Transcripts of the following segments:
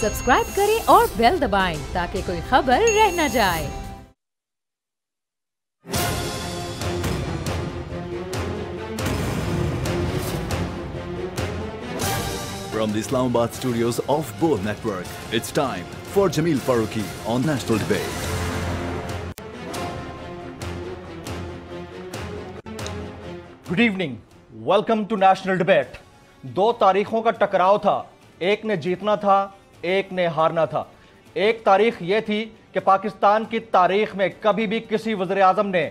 Subscribe करें और bell दबाएं ताकि कोई खबर रह न जाए। From the Islamabad studios of Bold Network, it's time for Jameel Farooqi on National Debate. Good evening, welcome to national debate. दो तारीखों का टकराव था, एक ने जीतना था, एक ने हारना था। एक तारीख यह थी कि पाकिस्तान की तारीख में कभी भी किसी वज़ीर आज़म ने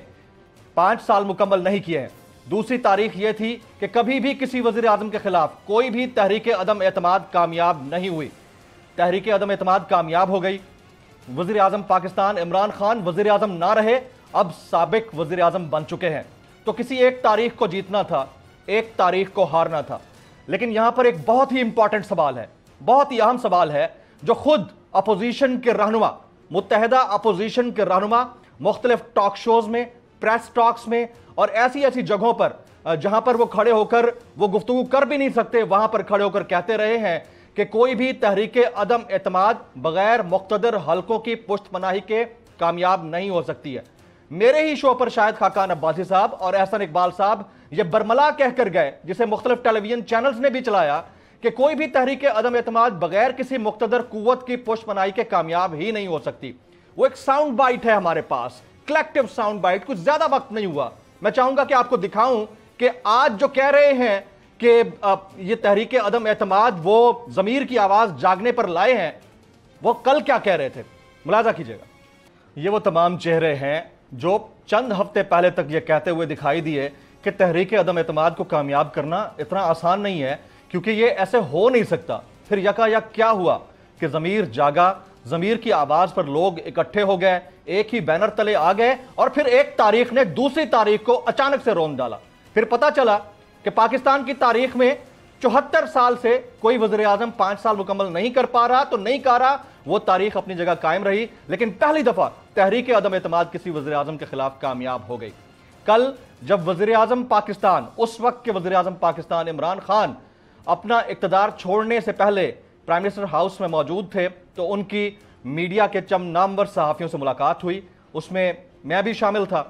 5 साल मुकम्मल नहीं किए हैं। दूसरी तारीख यह थी कि कभी भी किसी वज़ीर आज़म के खिलाफ कोई भी तहरीक अदम एतमाद कामयाब नहीं हुई। तहरीक अदम एतमाद कामयाब हो गई। वज़ीर आज़म पाकिस्तान इमरान खान वज़ीर आज़म ना रहे, अब साबिक वज़ीर आज़म बन चुके हैं। तो किसी एक तारीख को जीतना था, एक तारीख को हारना था। लेकिन यहां पर एक बहुत ही इंपॉर्टेंट सवाल है, बहुत ही अहम सवाल है, जो खुद अपोजिशन के रहनुमा, मुत्तहदा अपोजिशन के रहनुमा मुख्तलिफ टॉक शोज में, प्रेस टॉक्स में और ऐसी ऐसी जगहों पर जहां पर वो खड़े होकर वो गुफ्तगू कर भी नहीं सकते, वहां पर खड़े होकर कहते रहे हैं कि कोई भी तहरीक अदम एतमाद बगैर मुक़्तदर हलकों की पुश्तपनाही के कामयाब नहीं हो सकती है। मेरे ही शो पर शायद खाकान अब्बासी साहब और एहसन इकबाल साहब ये बरमला कहकर गए, जिसे मुख्तलिफ टेलीविजन चैनल्स ने भी चलाया, कि कोई भी तहरीक अदम एतमाद बगैर किसी मुक़्तदर कुव्वत की पुश्तपनाही के कामयाब ही नहीं हो सकती। वो एक साउंड बाइट है हमारे पास, कलेक्टिव साउंड बाइट, कुछ ज्यादा वक्त नहीं हुआ। मैं चाहूंगा कि आपको दिखाऊं कि आज जो कह रहे हैं कि ये तहरीक अदम एतमाद वो जमीर की आवाज जागने पर लाए हैं, वो कल क्या कह रहे थे। मुलाजा कीजिएगा। ये वो तमाम चेहरे हैं जो चंद हफ्ते पहले तक ये कहते हुए दिखाई दिए कि तहरीक अदम एतमाद को कामयाब करना इतना आसान नहीं है, क्योंकि ये ऐसे हो नहीं सकता। फिर यकायक क्या हुआ कि ज़मीर जागा, ज़मीर की आवाज़ पर लोग इकट्ठे हो गए, एक ही बैनर तले आ गए और फिर एक तारीख ने दूसरी तारीख को अचानक से रोन डाला। फिर पता चला कि पाकिस्तान की तारीख में 74 साल से कोई वज़ीर आज़म 5 साल मुकम्मल नहीं कर पा रहा, तो नहीं कर रहा, वो तारीख अपनी जगह कायम रही। लेकिन पहली दफ़ा तहरीक अदम एतमाद किसी वज़ीर आज़म के खिलाफ कामयाब हो गई। कल जब वज़ीर आज़म पाकिस्तान, उस वक्त के वज़ीर आज़म पाकिस्तान इमरान खान अपना इक़्तिदार छोड़ने से पहले प्राइम मिनिस्टर हाउस में मौजूद थे, तो उनकी मीडिया के चंद नामवर सहाफ़ियों से मुलाकात हुई, उसमें मैं भी शामिल था।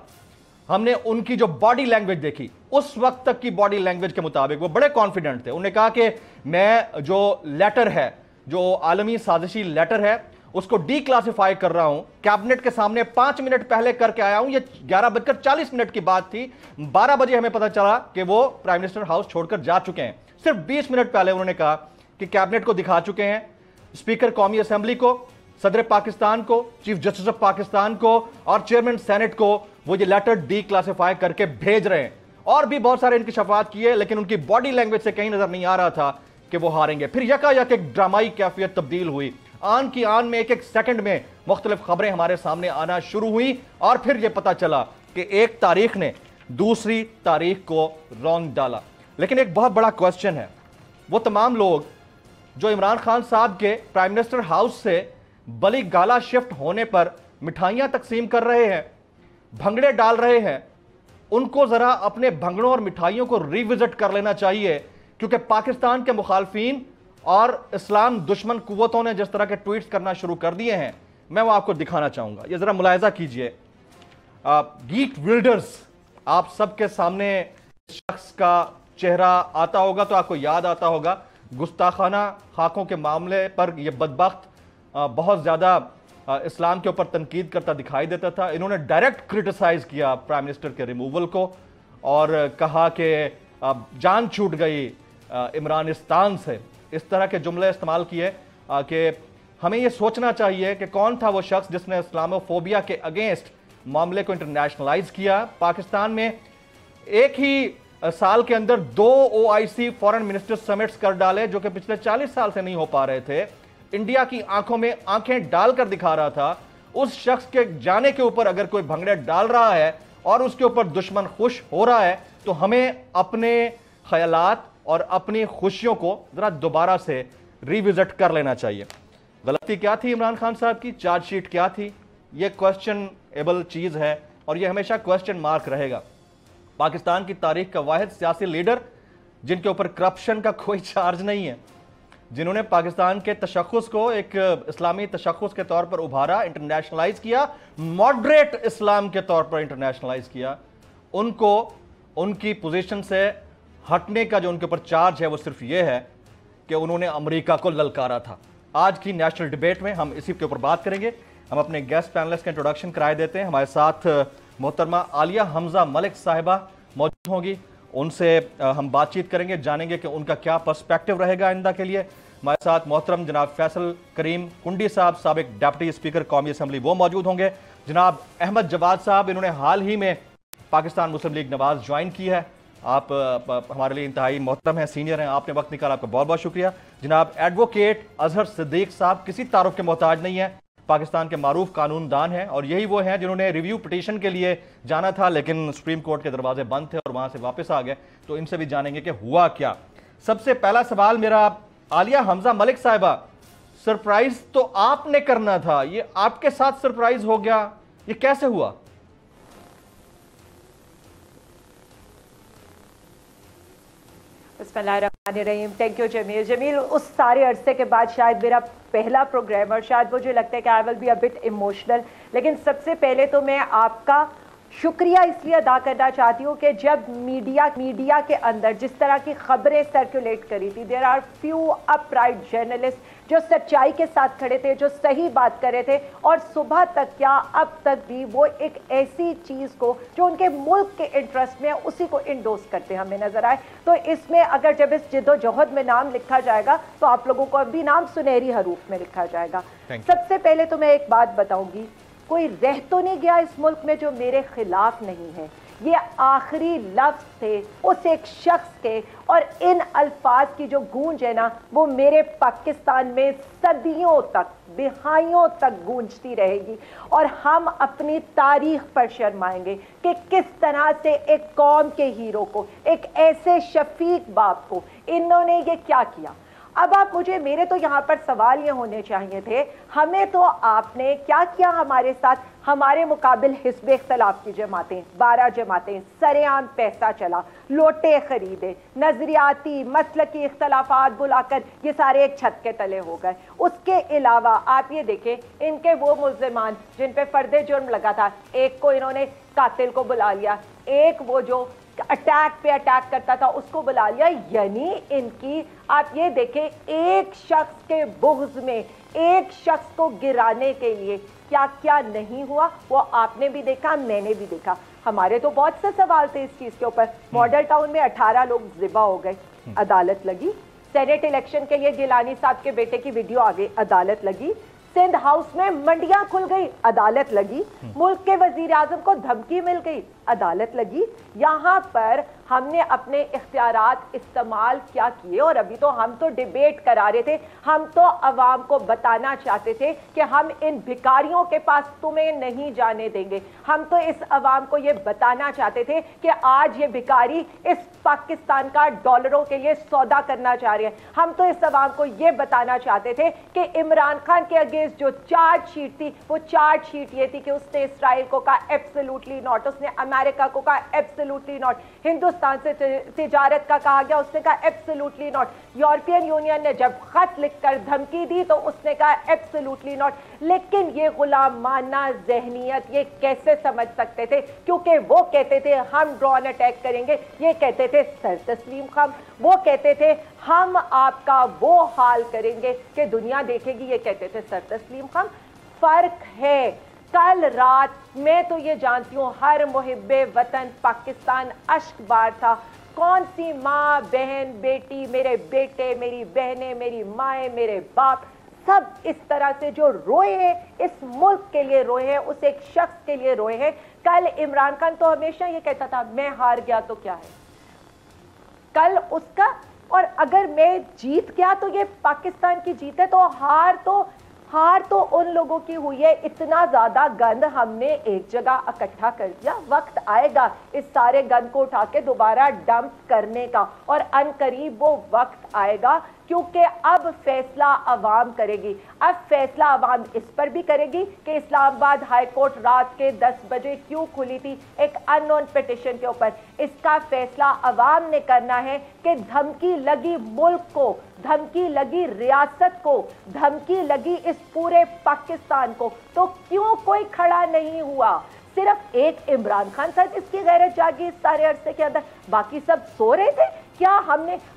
हमने उनकी जो बॉडी लैंग्वेज देखी, उस वक्त तक की बॉडी लैंग्वेज के मुताबिक वो बड़े कॉन्फिडेंट थे। उन्होंने कहा कि मैं जो लेटर है, जो आलमी साजिशी लेटर है, उसको डीक्लासिफाई कर रहा हूं, कैबिनेट के सामने 5 मिनट पहले करके आया हूं। ये 11:40 की बात थी। 12 बजे हमें पता चला कि वो प्राइम मिनिस्टर हाउस छोड़कर जा चुके हैं। सिर्फ 20 मिनट पहले उन्होंने कहा कि कैबिनेट को दिखा चुके हैं, स्पीकर कौमी असेंबली को, सदर पाकिस्तान को, चीफ जस्टिस ऑफ पाकिस्तान को और चेयरमैन सेनेट को वो ये लेटर डीक्लासिफाई करके भेज रहे हैं। और भी बहुत सारे इंकशाफात किए, लेकिन उनकी बॉडी लैंग्वेज से कहीं नजर नहीं आ रहा था कि वो हारेंगे। फिर यकायक एक ड्रामाई कैफियत तब्दील हुई। आन की आन में एक एक सेकंड में मुख्तलिफ खबरें हमारे सामने आना शुरू हुई और फिर यह पता चला कि एक तारीख ने दूसरी तारीख को रौंद डाला। लेकिन एक बहुत बड़ा क्वेश्चन है, वो तमाम लोग जो इमरान खान साहब के प्राइम मिनिस्टर हाउस से बली गाला शिफ्ट होने पर मिठाइयां तकसीम कर रहे हैं, भंगड़े डाल रहे हैं, उनको जरा अपने भंगड़ों और मिठाइयों को रिविजिट कर लेना चाहिए, क्योंकि पाकिस्तान के मुखालफीन और इस्लाम दुश्मन कुव्वतों ने जिस तरह के ट्वीट्स करना शुरू कर दिए हैं, मैं वो आपको दिखाना चाहूंगा। ये जरा मुलाहिजा कीजिए। गीक विल्डर्स, आप सबके सामने इस शख्स का चेहरा आता होगा तो आपको याद आता होगा, गुस्ताखाना खाकों के मामले पर यह बदबख्त बहुत ज्यादा इस्लाम के ऊपर तनकीद करता दिखाई देता था। इन्होंने डायरेक्ट क्रिटिसाइज किया प्राइम मिनिस्टर के रिमूवल को और कहा कि जान छूट गई इमरानिस्तान से। इस तरह के जुमले इस्तेमाल किए कि हमें यह सोचना चाहिए कि कौन था वो शख्स जिसने इस्लामोफोबिया के अगेंस्ट मामले को इंटरनेशनलाइज किया। पाकिस्तान में एक ही साल के अंदर 2 OIC फॉरेन मिनिस्टर समिट्स कर डाले, जो कि पिछले 40 साल से नहीं हो पा रहे थे। इंडिया की आंखों में आंखें डालकर दिखा रहा था। उस शख्स के जाने के ऊपर अगर कोई भंगड़े डाल रहा है और उसके ऊपर दुश्मन खुश हो रहा है, तो हमें अपने ख्यालात और अपनी खुशियों को जरा दोबारा से रिविजिट कर लेना चाहिए। गलती क्या थी इमरान खान साहब की, चार्जशीट क्या थी, यह क्वेश्चनेबल चीज है और यह हमेशा क्वेश्चन मार्क रहेगा। पाकिस्तान की तारीख का वाहिद सियासी लीडर जिनके ऊपर करप्शन का कोई चार्ज नहीं है, जिन्होंने पाकिस्तान के तशख़्ख़ुस को एक इस्लामी तशख़्ख़ुस के तौर पर उभारा, इंटरनेशनलाइज किया, मॉडरेट इस्लाम के तौर पर इंटरनेशनलाइज किया, उनको उनकी पोजीशन से हटने का जो उनके ऊपर चार्ज है वो सिर्फ ये है कि उन्होंने अमेरिका को ललकारा था। आज की नेशनल डिबेट में हम इसी के ऊपर बात करेंगे। हम अपने गेस्ट पैनलिस्ट का इंट्रोडक्शन कराए देते हैं। हमारे साथ मोहतरमा आलिया हमजा मलिक साहिबा मौजूद होंगी, उनसे हम बातचीत करेंगे, जानेंगे कि उनका क्या पर्सपेक्टिव रहेगा आइंदा के लिए। हमारे साथ मोहतरम जनाब फैसल करीम कुंडी साहब, साबिक डिप्टी स्पीकर कौमी असम्बली, वो मौजूद होंगे। जनाब अहमद जवाद साहब, इन्होंने हाल ही में पाकिस्तान मुस्लिम लीग नवाज ज्वाइन की है। आप हमारे लिए इंतहाई मोहतरम हैं, सीनियर हैं, आपने वक्त निकाला, आपका बहुत बहुत शुक्रिया। जनाब एडवोकेट अजहर सिद्दीक साहब किसी तारुफ के मोहताज नहीं है, पाकिस्तान के मारूफ कानूनदान हैं और यही वो हैं जिन्होंने रिव्यू पिटीशन के लिए जाना था लेकिन सुप्रीम कोर्ट के दरवाजे बंद थे और वहां से वापस आ गए। तो इनसे भी जानेंगे कि हुआ क्या। सबसे पहला सवाल मेरा, आलिया हमजा मलिक साहिबा, सरप्राइज तो आपने करना था, ये आपके साथ सरप्राइज हो गया, ये कैसे हुआ? बिस्मिल्लाहिर्रहमानिर्रहीम। Thank you Jameel. जमील, उस सारे अरसे के बाद शायद मेरा पहला प्रोग्राम, और शायद मुझे लगता है कि I will be a bit emotional, लेकिन सबसे पहले तो मैं आपका शुक्रिया इसलिए अदा करना चाहती हूँ कि जब मीडिया के अंदर जिस तरह की खबरें सर्कुलेट करी थी, there are few upright journalist जो सच्चाई के साथ खड़े थे, जो सही बात कर रहे थे, और सुबह तक क्या अब तक भी वो एक ऐसी चीज़ को जो उनके मुल्क के इंटरेस्ट में है उसी को इंडोर्स करते हमें नजर आए। तो इसमें अगर जब इस जिद्दोजहद में नाम लिखा जाएगा तो आप लोगों को अभी नाम सुनहरी हरूफ में लिखा जाएगा। सबसे पहले तो मैं एक बात बताऊंगी, कोई रह तो नहीं गया इस मुल्क में जो मेरे खिलाफ नहीं है। ये आखिरी लफ्ज थे उस एक शख्स के, और इन अल्फाज की जो गूंज है ना, वो मेरे पाकिस्तान में सदियों तक, दिहाइयों तक गूंजती रहेगी। और हम अपनी तारीख पर शर्माएंगे कि किस तरह से एक कौम के हीरो को, एक ऐसे शफीक बाप को इन्होंने ये क्या किया। अब आप मुझे, मेरे तो यहाँ पर सवाल ये होने चाहिए थे, हमें तो आपने क्या किया हमारे साथ, हमारे मुकाबिल हिस्ब इख्तलाफ की जमातें, 12 जमातें, सरेआम पैसा चला, लोटे खरीदे, नजरियाती मसलकी इख्तलाफात बुलाकर ये सारे एक छत के तले हो गए। उसके अलावा आप ये देखें, इनके वो मुल्ज़िमान जिन पे फर्दे जुर्म लगा था, एक को इन्होंने कातिल को बुला लिया, एक वो जो अटैक पे अटैक करता था उसको बुला लिया। यानी इनकी, आप ये देखें, एक शख्स के बुग़्ज़ में, एक शख्स को गिराने के लिए क्या क्या नहीं हुआ, वो आपने भी देखा, मैंने भी देखा। हमारे तो बहुत से सवाल थे इस चीज़ के ऊपर। मॉडल टाउन में 18 लोग ज़िबा हो गए, अदालत लगी। सेनेट इलेक्शन के लिए गिलानी साहब के बेटे की वीडियो आ गई, अदालत लगी। सिंध हाउस में मंडियां खुल गई, अदालत लगी। मुल्क के वजीर आजम को धमकी मिल गई, अदालत लगी। यहाँ पर हमने अपने इख्तियारात इस्तेमाल क्या किए, और अभी तो हम तो डिबेट करा रहे थे, हम तो अवाम को बताना चाहते थे कि हम इन भिखारियों के पास तुम्हें नहीं जाने देंगे। हम तो इस अवाम को ये बताना चाहते थे कि आज ये भिखारी इस पाकिस्तान का डॉलरों के लिए सौदा करना चाह रहे हैं। हम तो इस अवाम को ये बताना चाहते थे कि इमरान खान के अगेंस्ट जो चार्जशीट थी, वो चार्जशीट ये थी कि उसने इसराइल को कहा एब्सोल्युटली नॉट, उसने अमेरिका को कहा एब्सोल्युटली नॉट, हिंदुस्तान से तिजारत का कहा गया, उसने कहा एब्सोल्युटली नॉट। यूरोपियन यूनियन ने जब खत लिखकर धमकी दी तो उसने कहा एब्सोल्युटली नॉट। लेकिन ये गुलामाना जहनियत ये कैसे समझ सकते थे, क्योंकि वो कहते थे हम ड्रोन अटैक करेंगे, ये कहते थे सर तस्लीम खान, वो कहते थे हम आपका वो हाल करेंगे कि दुनिया देखेगी, ये कहते थे सर तस्लीम खान। फर्क है, कल रात मैं तो ये जानती हूँ हर मुहिब्बे वतन पाकिस्तान अश्क बार था। कौन सी माँ, बहन, बेटी, मेरे बेटे, मेरी बहनें, मेरी माएँ, मेरे बाप, सब इस तरह से जो रोए हैं, इस मुल्क के लिए रोए हैं, उस एक शख्स के लिए रोए हैं। कल इमरान खान तो हमेशा ये कहता था मैं हार गया तो क्या है, कल उसका, और अगर मैं जीत गया तो ये पाकिस्तान की जीत है। तो हार तो उन लोगों की हुई है। इतना ज्यादा गंद हमने एक जगह इकट्ठा कर दिया, वक्त आएगा इस सारे गंद को उठा के दोबारा डंप करने का, और अनकरीब वो वक्त आएगा क्योंकि अब फैसला अवाम करेगी। अब फैसला अवाम इस पर भी करेगी कि इस्लामाबाद हाई कोर्ट रात के 10 बजे क्यों खुली थी एक अननोन पिटिशन के ऊपर। इसका फैसला अवाम ने करना है कि धमकी लगी मुल्क को, धमकी लगी रियासत को, धमकी लगी इस पूरे पाकिस्तान को, तो क्यों कोई खड़ा नहीं हुआ? सिर्फ एक इमरान खान था जिसकी गैरत जागी इस सारे अरसे के अंदर, बाकी सब सो रहे थे। क्या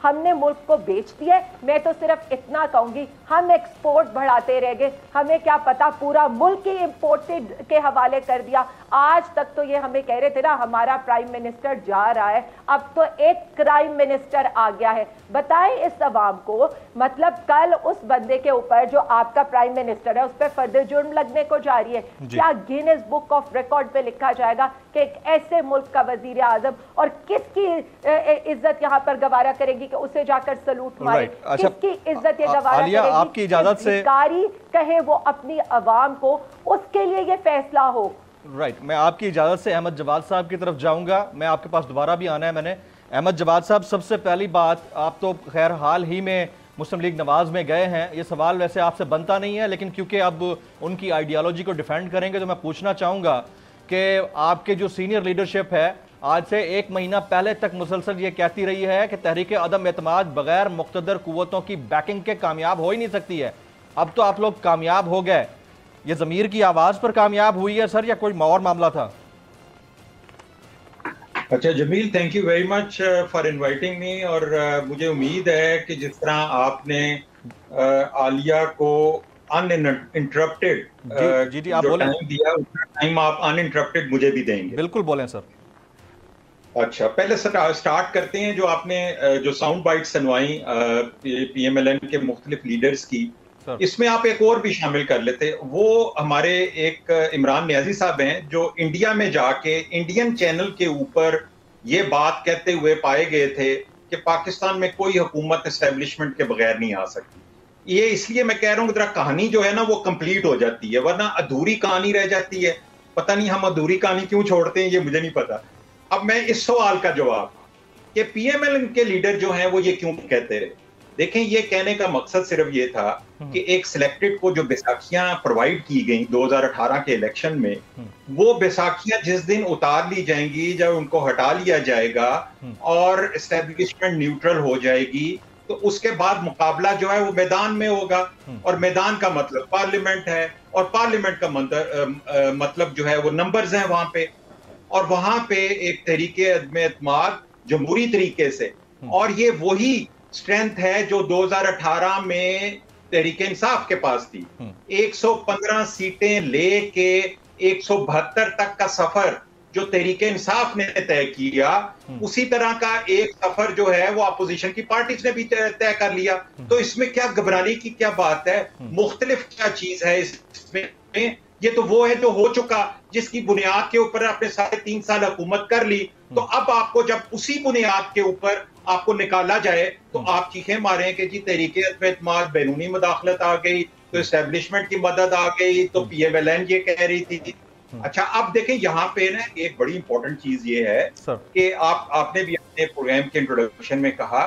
हमने मुल्क को बेच दिया है? मैं तो सिर्फ इतना कहूंगी, हम एक्सपोर्ट बढ़ाते रह गए, हमें क्या पता पूरा मुल्क ही इंपोर्ट के हवाले कर दिया। आज तक तो ये हमें कह रहे थे ना हमारा प्राइम मिनिस्टर जा रहा है, अब तो एक क्राइम मिनिस्टर आ गया है। बताएं इस अवाम को, मतलब कल उस बंदे के ऊपर जो आपका प्राइम मिनिस्टर है उस पर फर्द जुर्म लगने को जा रही है, क्या गिनीज बुक ऑफ रिकॉर्ड पे लिखा जाएगा कि एक ऐसे मुल्क का वजीर आजम, और किसकी इज्जत यहाँ पर गवारा करेगी कि उसे जाकर सलूट मारे? अच्छा, किसकी इज्जत ये गवारा आलिया, करेगी? आपकी इजाजत से भिखारी कहे वो अपनी अवाम को, उसके लिए ये फैसला हो। राइट, मैं आपकी इजाजत से अहमद जवाद साहब की तरफ जाऊंगा। मैं आपके पास दोबारा भी आना है मैंने। अहमद जवाद साहब, सबसे पहली बात, आप तो खैर हाल ही में मुस्लिम लीग नवाज में गए हैं, ये सवाल वैसे आपसे बनता नहीं है, लेकिन क्योंकि अब उनकी आइडियालॉजी को डिफेंड करेंगे तो मैं पूछना चाहूँगा कि आपके जो सीनियर लीडरशिप है आज से 1 महीना पहले तक मुसलसल ये कहती रही है कि तहरीक अदम एतमाद बगैर मुक़्तदर कुव्वतों की बैकिंग के कामयाब हो ही नहीं सकती है। अब तो आप लोग कामयाब हो गए, ये ज़मीर की आवाज़ पर कामयाब हुई है सर, या कोई और मामला था? अच्छा Jamil, thank you very much for inviting me. और मुझे उम्मीद है कि जिस तरह आपने आलिया को अनइंटरप्टेड जी आप बोलें, टाइम दिया, उतना टाइम आप अनइंटरप्टेड मुझे भी देंगे। बिल्कुल बोलें सर। अच्छा, पहले स्टार्ट करते हैं जो आपने जो साउंड बाइट सुनवाई पीएमएलएन के मुख्तलिफ लीडर्स की, इसमें आप एक और भी शामिल कर लेते। वो हमारे एक इमरान नियाजी साहब हैं जो इंडिया में जाके इंडियन चैनल के ऊपर ये बात कहते हुए पाए गए थे कि पाकिस्तान में कोई हुकूमत एस्टेब्लिशमेंट के बगैर नहीं आ सकती। ये इसलिए मैं कह रहा हूँ कि जरा कहानी जो है ना वो कंप्लीट हो जाती है, वरना अधूरी कहानी रह जाती है। पता नहीं हम अधूरी कहानी क्यों छोड़ते हैं, ये मुझे नहीं पता। अब मैं इस सवाल का जवाब कि पीएमएलएन के लीडर जो हैं वो ये क्यों कहते रहे, देखें, ये कहने का मकसद सिर्फ ये था कि एक सिलेक्टेड को जो बैसाखियां प्रोवाइड की गई 2018 के इलेक्शन में, वो बैसाखियां जिस दिन उतार ली जाएंगी, जब उनको हटा लिया जाएगा और एस्टेब्लिशमेंट न्यूट्रल हो जाएगी, तो उसके बाद मुकाबला जो है वो मैदान में होगा। और मैदान का मतलब पार्लियामेंट है, और पार्लियामेंट का मतलब जो है वो नंबर्स हैं वहां पे, और वहां पे एक तरीके अदम-ए-एतमाद जमहूरी तरीके से, और ये वही स्ट्रेंथ है जो 2018 में तहरीक इंसाफ के पास थी। 115 सीटें लेके 172 तक का सफर जो तहरीक इंसाफ ने तय किया, उसी तरह का एक सफर जो है वो अपोजिशन की पार्टीज ने भी तय कर लिया। तो इसमें क्या घबराने की क्या बात है? मुख्तलिफ क्या चीज है इसमें? ये तो वो है जो हो चुका, जिसकी बुनियाद के ऊपर आपने 3.5 साल हुकूमत कर ली। तो अब आपको जब उसी बुनियाद के ऊपर आपको निकाला जाए तो आप चीखें मारें कि जी तहरीक अदम-ए-एतमाद बैरूनी मुदाखलत आ गई, तो एस्टेब्लिशमेंट की मदद आ गई, तो पीएमएलएन ये कह रही थी। अच्छा, अब देखें यहाँ पे ना एक बड़ी इंपॉर्टेंट चीज ये है कि आपने भी अपने प्रोग्राम के इंट्रोडक्शन में कहा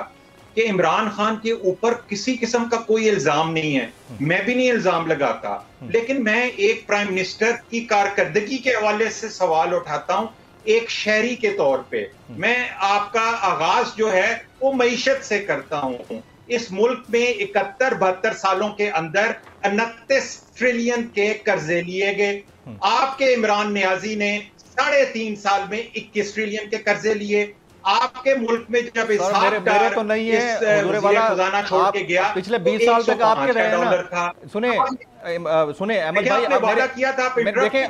कि इमरान खान के ऊपर किसी किस्म का कोई इल्जाम नहीं है। मैं भी नहीं इल्जाम लगाता, लेकिन मैं एक प्राइम मिनिस्टर की कारकर्दगी के हवाले से सवाल उठाता हूं। एक शहरी के तौर पे मैं आपका आगाज जो है वो मईशत से करता हूं। इस मुल्क में 71-72 सालों के अंदर 29 ट्रिलियन के कर्जे लिए गए। आपके इमरान नियाजी ने 3.5 साल में 21 ट्रिलियन के कर्जे लिए। आपके मुल्क में जब मेरे तो नहीं है खजाना छोड़ के गया, पिछले 20 साल तक आपके रहे ना। सुने अहमद भाई, देखें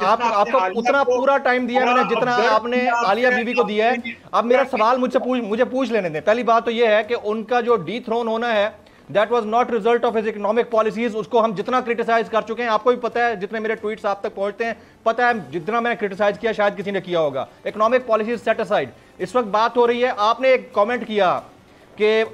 आपको उतना पूरा टाइम दिया मैंने जितना आपने आलिया बीवी को दिया है। अब मेरा सवाल मुझे पूछ लेने दें। पहली बात तो यह है कि उनका जो डीथ्रोन होना है that was not result of his economic policies. उसको हम जितना क्रिटिसाइज कर चुके हैं, आपको भी पता है, जितने मेरे ट्वीट्स आप तक पहुंचते हैं, पता है जितना मैंने क्रिटिसाइज किया शायद किसी ने किया होगा। इकोनॉमिक पॉलिसीज सेट असाइड, इस वक्त बात हो रही है। आपने एक कमेंट किया कि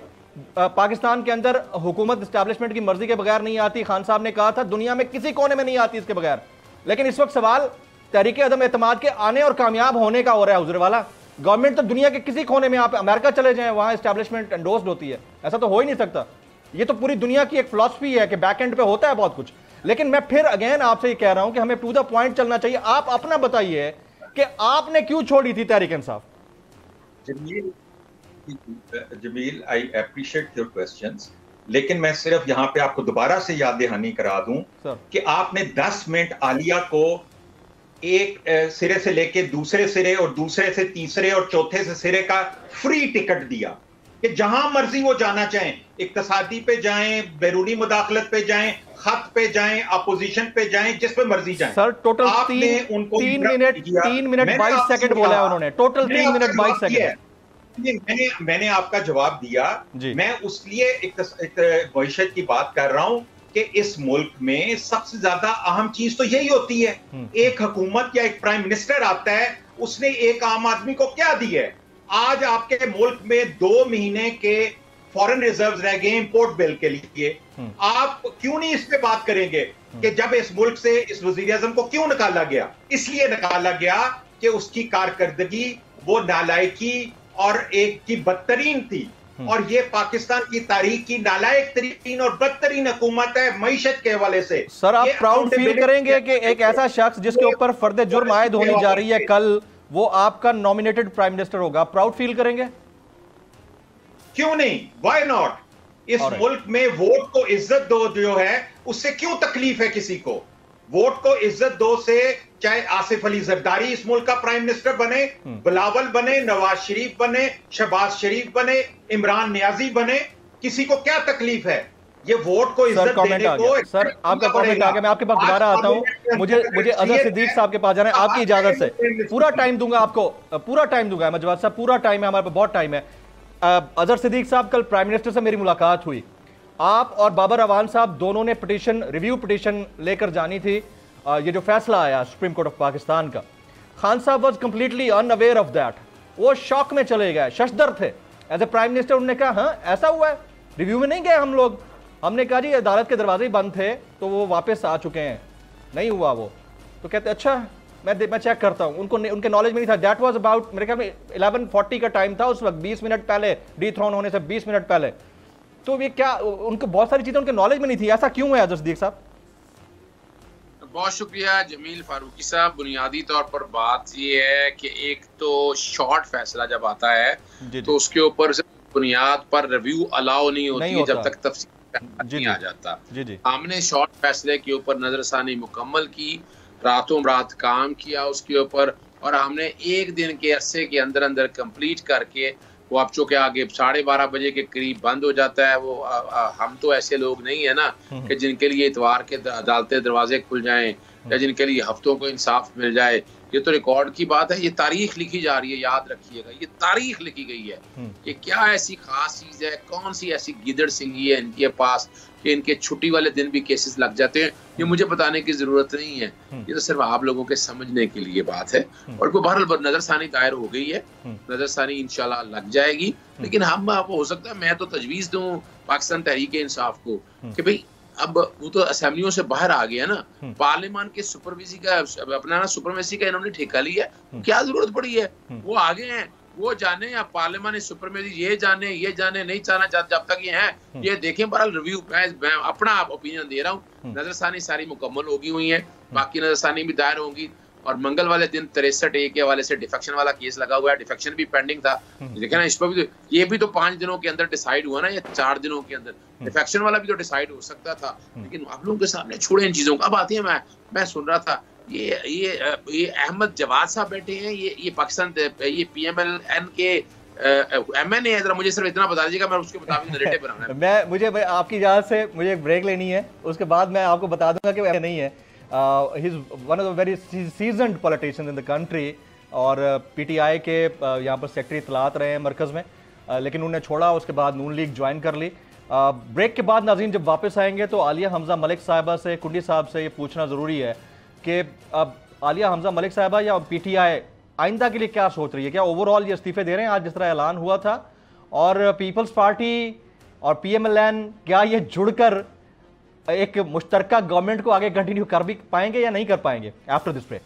पाकिस्तान के अंदर हुकूमत एस्टैब्लिशमेंट की मर्जी के बगैर नहीं आती। खान साहब ने कहा था दुनिया में किसी कोने में नहीं आती इसके बगैर। लेकिन इस वक्त सवाल तहरीक अदम एतमाद के आने और कामयाब होने का हो रहा है। हुजूर वाला, गवर्नमेंट तो दुनिया के किसी कोने में, आप अमेरिका चले जाएं, वहां एस्टैब्लिशमेंट एंडोर्स्ड होती है। ऐसा तो हो ही नहीं सकता। ये तो पूरी दुनिया की एक फिलॉसफी है कि बैक एंड पे होता है बहुत कुछ। लेकिन मैं फिर अगेन आपसे ये कह रहा हूं कि हमें टू द पॉइंट चलना चाहिए। आप अपना बताइए कि आपने क्यों छोड़ी थी Tehreek Insaf? Jameel, I appreciate your questions, लेकिन मैं सिर्फ यहां पे आपको दोबारा से याद दहानी करा दूं कि आपने 10 मिनट आलिया को एक सिरे से लेके दूसरे सिरे और दूसरे से तीसरे और चौथे से सिरे का फ्री टिकट दिया कि जहां मर्जी वो जाना चाहें, इक्तसादी पे जाएं, बैरूनी मुदाखलत पे जाएं, खत पे जाएं, अपोजिशन पे जाएं, जिस पे मर्जी जाएं। सर टोटल 3 मिनट 22 सेकंड बोला है उन्होंने, टोटल 3 मिनट 22 सेकंड। मैंने आपका जवाब दिया। मैं उसलिए एक भविष्य की बात कर रहा हूं कि इस मुल्क में सबसे ज्यादा अहम चीज तो यही होती है, एक हुकूमत या एक प्राइम मिनिस्टर आता है, उसने एक आम आदमी को क्या दी है। आज आपके मुल्क में 2 महीने के फॉरेन रिजर्व्स रह गए इंपोर्ट बिल के लिए। आप क्यों नहीं इस पे बात करेंगे कि जब इस मुल्क से इस वज़ीर-ए-आज़म को क्यों निकाला गया? इसलिए निकाला गया कि उसकी कारकर्दगी वो नालायकी और एक की बदतरीन थी। और ये पाकिस्तान की तारीख की नालायक तरीन और बदतरीन हुकूमत है मईशत के हवाले से। सर आप प्राउड फील करेंगे कि एक ऐसा शख्स जिसके ऊपर फर्द जुर्म आयद होने जा रही है कल, वो आपका नॉमिनेटेड प्राइम मिनिस्टर होगा, प्राउड फील करेंगे? क्यों नहीं, व्हाई नॉट? इस मुल्क में वोट को इज्जत दो जो है, उससे क्यों तकलीफ है किसी को? वोट को इज्जत दो से चाहे आसिफ अली जरदारी इस मुल्क का प्राइम मिनिस्टर बने, बिलावल बने, नवाज शरीफ बने, शहबाज शरीफ बने, इमरान नियाजी बने, किसी को क्या तकलीफ है? ये वोट को इज्जत देने को। सर आपका कमेंट आ गया, मैं आपके पास दोबारा आता हूं। मुझे अजहर सिद्दीक साहब के पास जाना है, आपकी इजाजत से। पूरा टाइम दूंगा आपको, पूरा टाइम दूंगा मैं, जवाब साहब पूरा टाइम है, हमारे पास बहुत टाइम है। अजहर सिद्दीक साहब, कल प्राइम मिनिस्टर से मेरी मुलाकात हुई, आप और बाबर अवान साहब दोनों ने पिटीशन, रिव्यू पिटीशन लेकर जानी थी। ये जो फैसला आया सुप्रीम कोर्ट ऑफ पाकिस्तान का, खान साहब was completely unaware of that, वो शॉक में चले गए, शशदर थे। एज ए प्राइम मिनिस्टर उन्होंने कहा हाँ ऐसा हुआ है, रिव्यू में नहीं गए हम लोग। हमने कहा जी अदालत के दरवाजे बंद थे तो वो वापस आ चुके हैं, नहीं हुआ वो। तो कहते अच्छा मैं चेक करता हूं। उनके नॉलेज में नहीं था। दैट वाज अबाउट मेरे ख्याल में 11:40 का टाइम था उस वक्त, 20 मिनट पहले, डीथ्रोन होने से 20 मिनट पहले। तो ये क्या, उनको बहुत सारी चीजें उनके नॉलेज में नहीं थी, ऐसा क्यों है अजहर सिद्दीक साहब? बहुत शुक्रिया जमील फारूकी साहब। बुनियादी तौर पर बात ये है कि एक तो शॉर्ट फैसला जब आता है तो उसके ऊपर बुनियाद पर रिव्यू अलाउ नहीं होती है जब तक तफसील नहीं आ जाता। हमने शॉर्ट फैसले के ऊपर नजरसानी मुकम्मल की, रातों रात काम किया उसके ऊपर, और हमने एक दिन के अरसे के अंदर अंदर कंप्लीट करके वो अब चूंकि आगे 12:30 बजे के करीब बंद हो जाता है। वो हम तो ऐसे लोग नहीं है ना कि जिनके लिए इतवार के अदालतें दरवाजे खुल जाएं या जिनके लिए हफ्तों को इंसाफ मिल जाए। ये तो रिकॉर्ड की बात है, ये तारीख लिखी जा रही है, याद रखिएगा ये तारीख लिखी गई है। ये क्या ऐसी खास चीज है, कौन सी ऐसी गिदड़ सिंगी है इनके पास कि इनके छुट्टी वाले दिन भी केसेस लग जाते हैं? ये मुझे बताने की जरूरत नहीं है, ये तो सिर्फ आप लोगों के समझने के लिए बात है। और कोई बहरहाल नजरसानी दायर हो गई है, नजरसानी इंशाल्लाह लग जाएगी। लेकिन हम हो सकता है मैं तो तजवीज दूं पाकिस्तान तहरीक इंसाफ को कि भाई अब वो तो असेंबलियों से बाहर आ गया ना, पार्लियामान के सुपरविजी का अपना सुपरमेसी का इन्होंने ठेका लिया, क्या जरूरत पड़ी है? वो आगे हैं, वो जाने या पार्लियामानी सुपरमेसी ये जाने नहीं चाहना चाहते जब तक ये हैं ये देखें। बहरहाल रिव्यू मैं अपना ओपिनियन दे रहा हूँ। नजरसानी सारी मुकम्मल होगी हुई है, बाकी नजरसानी भी दायर होंगी। और मंगल वाले दिन 63A के हवाले से डिफेक्शन वाला केस लगा हुआ है, डिफेक्शन भी पेंडिंग था। लेकिन इस पर भी तो ये भी तो 5 दिनों के अंदर डिसाइड हुआ ना, या 4 दिनों के अंदर। डिफेक्शन वाला भी तो डिसाइड हो सकता था, लेकिन आप लोगों के सामने छोड़े इन चीजों को। अब आती है, मैं सुन रहा था ये अहमद जवाद साहब बैठे हैं, ये पाकिस्तान ये PMLN के MNA है। जरा मुझे सिर्फ इतना बता दीजिएगा, मैं उसके मुताबिक नैरेटिव बनाना है। मुझे आपकी इजाजत से मुझे एक ब्रेक लेनी है, उसके बाद मैं आपको बता दूंगा कि वो नहीं है। he is one of the very seasoned politicians in the country और PTI के यहाँ पर सेक्रेटरी इत्तलात रहे हैं मरकज़ में, लेकिन उन्हें छोड़ा, उसके बाद नून लीग ज्वाइन कर ली। ब्रेक के बाद नाज़रीन जब वापस आएंगे तो आलिया हमजा मलिक साहिबा से, कुंडी साहब से ये पूछना ज़रूरी है कि अब आलिया हमजा मलिक साहिबा या PTI आइंदा के लिए क्या सोच रही है? क्या ओवरऑल ये इस्तीफे दे रहे हैं आज जिस तरह ऐलान हुआ था? और पीपल्स पार्टी और PMLN क्या ये जुड़कर एक मुश्तरका गवर्नमेंट को आगे कंटिन्यू कर भी पाएंगे या नहीं कर पाएंगे? After this break.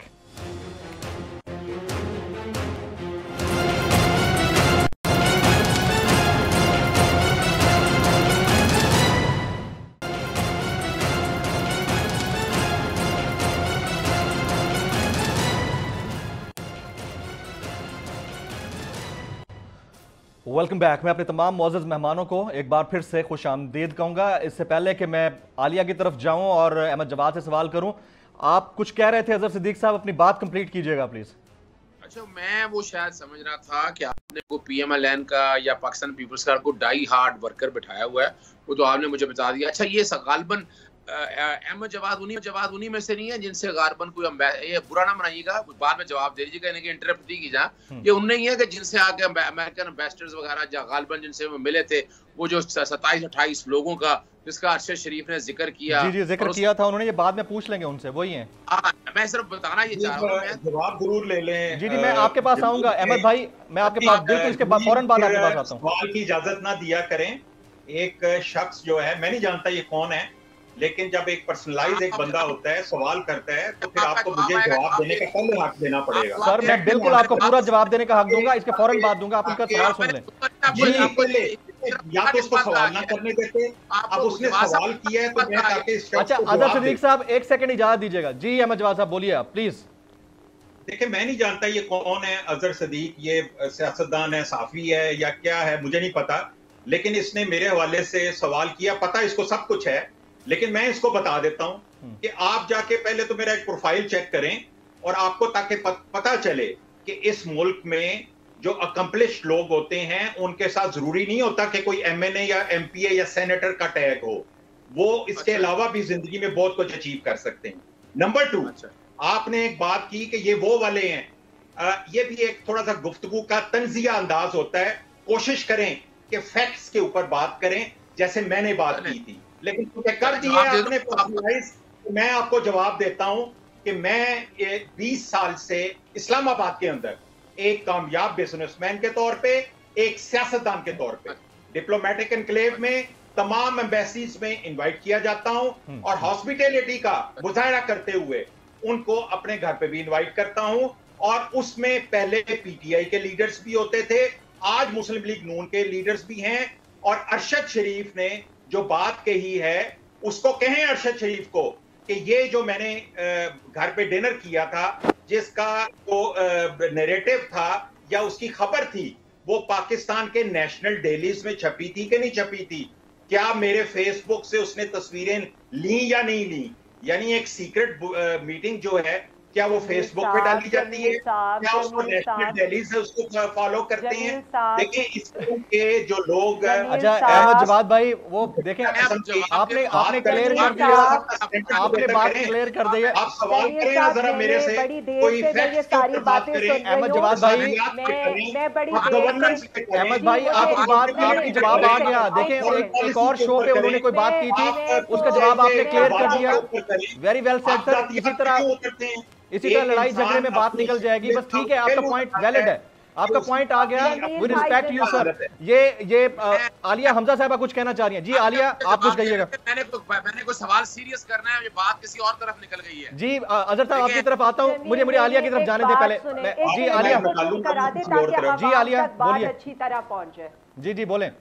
Welcome back. मैं अपने तमाम मौजूद मेहमानों को एक बार फिर से खुश आमदीद कहूँगा। इससे पहले कि मैं आलिया की तरफ जाऊँ और अहमद जवाद से सवाल करूँ, आप कुछ कह रहे थे अजहर सिद्दीक साहब, अपनी बात कंप्लीट कीजिएगा प्लीज। अच्छा, मैं वो शायद समझ रहा था कि आपने को PMLN का या पाकिस्तान पीपल्स का को डाई हार्ड वर्कर बिठाया हुआ है, वो तो आपने मुझे बता दिया। अच्छा, ये गालिबन अहमद जवाद उन्हीं में से नहीं है जिनसे गालिबन कोई ये बुरा ना बनाइएगा, बाद में जवाब दे दीजिएगा, इनके इंटरप्ट की जा, ये उनने ही है कि जिनसे आके अमेरिकन एम्बेसडर्स वगैरह गालिबन जिनसे मिले थे, वो जो 27-28 लोगों का जिसका अरशद शरीफ ने जिक्र किया। जी जिक्र किया था उन्होंने, ये बाद में पूछ लेंगे उनसे, वही हैं। मैं सिर्फ बताना ये चाह रहा हूँ, जवाब जरूर ले लें। जी मैं आपके पास आऊंगा अहमद भाई, मैं आपके पास बिल्कुल इसके बाद फौरन बाद आपके पास आता हूँ। सवाल की इजाजत ना दिया करें। एक शख्स जो है, मैं नहीं जानता ये कौन है, लेकिन जब एक पर्सनलाइज एक बंदा होता है, सवाल करता है, तो फिर आपको मुझे जवाब देने का पहले हक देना पड़ेगा। सर मैं बिल्कुल आपको पूरा जवाब देने का हक दूंगा, इसके फौरन बाद दूंगा, आप उनका सवाल सुन लें। या तो उसको सवाल ना करने देते, अब उसने सवाल किया है तो मैं ताकि अच्छा अजहर सिद्दीक साहब एक सेकंड इजाजत दीजिएगा। जी अहमद जवाद साहब बोलिए आप प्लीज। देखिए, मैं नहीं जानता ये कौन है अजहर सिद्दीक, ये सियासतदान है, साफी है या क्या है, मुझे नहीं पता, लेकिन इसने मेरे हवाले से सवाल किया। पता इसको सब कुछ है, लेकिन मैं इसको बता देता हूं कि आप जाके पहले तो मेरा एक प्रोफाइल चेक करें और आपको ताकि पता चले कि इस मुल्क में जो अकम्पलिश्ड लोग होते हैं उनके साथ जरूरी नहीं होता कि कोई MNA या MPA या सेनेटर का टैग हो, वो इसके अलावा भी जिंदगी में बहुत कुछ अचीव कर सकते हैं। नंबर 2, आपने एक बात की कि ये वो वाले हैं, ये भी एक थोड़ा सा गुफ्तगू का तंजिया अंदाज होता है। कोशिश करें कि फैक्ट्स के ऊपर बात करें जैसे मैंने बात की थी, लेकिन कर दिया आपने पर्सनलाइज। मैं आपको जवाब देता हूं कि मैं 20 साल से इस्लामाबाद के अंदर एक कामयाब बिजनेसमैन के तौर पे, एक सियासतदान के तौर पे डिप्लोमेटिक एनक्लेव में तमाम एम्बेसीज में इनवाइट किया जाता हूं और हॉस्पिटैलिटी का मुजाहरा करते हुए उनको अपने घर पे भी इनवाइट करता हूं। और उसमें पहले PTI के लीडर्स भी होते थे, आज मुस्लिम लीग नून के लीडर्स भी हैं। और अरशद शरीफ ने जो बात कही है, उसको कहें अरशद शरीफ को कि ये जो मैंने घर पे डिनर किया था, जिसका वो नैरेटिव था या उसकी खबर थी, वो पाकिस्तान के नेशनल डेलीज में छपी थी कि नहीं छपी थी? क्या मेरे फेसबुक से उसने तस्वीरें ली या नहीं ली? यानी एक सीक्रेट मीटिंग जो है, क्या वो फेसबुक पे डाली जाती है? क्या उसको नेशनल डेलीज है उसको फॉलो करते हैं? देखिए इस के जो लोग, अच्छा अहमद जवाद भाई, वो देखें आपने क्लियर कर दिया, आपने बात क्लियर कर दी है। आप सवाल करें ना जरा मेरे से, कोई फैक्ट्स के ऊपर बात करें। अहमद जवाद भाई, अहमद भाई आपकी जवाब आ गया। देखें एक और शो पे उन्होंने कोई बात की थी, उसका जवाब आपने क्लियर कर दिया। Very well said sir. इसी तरह लड़ाई झगड़े में बात निकल जाएगी। बस ठीक है, आपका पॉइंट वैलिड है, आपका पॉइंट आ गया। With respect you sir. ये आलिया हमजा साहबा कुछ कहना चाह रही हैं। जी आलिया, आप कुछ कहिएगा। मैंने कोई सवाल सीरियस करना है, ये बात किसी और तरफ निकल गई है। जी अजहर साहब आपकी तरफ आता हूँ, मुझे आलिया की तरफ जाने दे पहले। जी आलिया, जी आलिया बोलिए, अच्छी तरह पहुंच जाए। जी बोलें।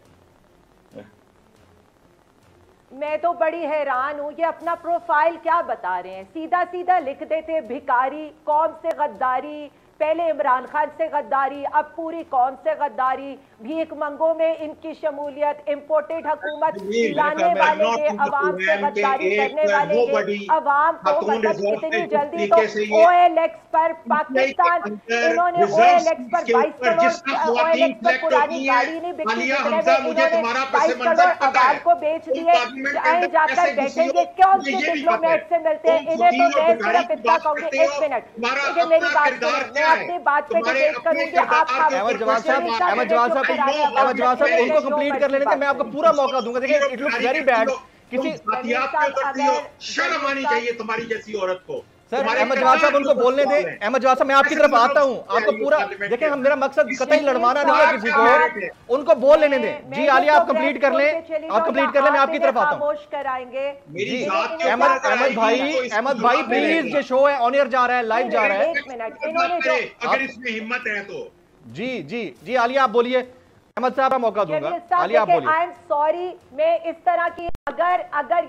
मैं तो बड़ी हैरान हूं, ये अपना प्रोफाइल क्या बता रहे हैं। सीधा सीधा लिख देते भिखारी, कौम से गद्दारी, पहले इमरान खान से गद्दारी, अब पूरी कौम से गद्दारी, भीख मंगों में इनकी शमूलियत, इंपोर्टेड हुकूमत लाने वाले के, अवाम से गद्दारी करने वाले के, अवाम को मतलब इतनी जल्दी तो OLX पर पाकिस्तान, इन्होंने OLX पर 22 करोड़ OLX पर पुरानी गाड़ी नहीं बिकती, इन्होंने 22 करोड़ अवाम को बेच दिए। आए जाकर बैठेंगे, कौन से डिप्लोमेट से मिलते हैं? इन्हें तो मैं सिर्फ इतना कहूंगी, 1 मिनट, लेकिन मेरी बात सुनिए, अपनी बात पे डिबेट करूंगी। आप अहमद जवाद साहब उनको कंप्लीट कर लेने थे, मैं आपको पूरा मौका दूंगा। देखिए इट लुक्स वेरी बैड, किसी शर्म आनी चाहिए तुम्हारी जैसी औरत को। सर अहमद जवाद साहब उनको बोलने दे। अहमद जवाद साहब मैं आपकी तरफ आता हूं, आपको पूरा देखें, हम मेरा मकसद कतई लड़वाना नहीं है किसी को, उनको बोल लेने दें। जी आलिया आप कंप्लीट कर लें, आप कंप्लीट कर लें, मैं आपकी तरफ आता हूं। जी अहमद भाई प्लीज, ये शो है, ऑन एयर जा रहा है, लाइव जा रहा है। अगर इसमें हिम्मत है तो जी आलिया आप बोलिए। अहमद साहब का मौका दूंगा। आलिया आप बोलिए। आई एम सॉरी, मैं इस तरह की अगर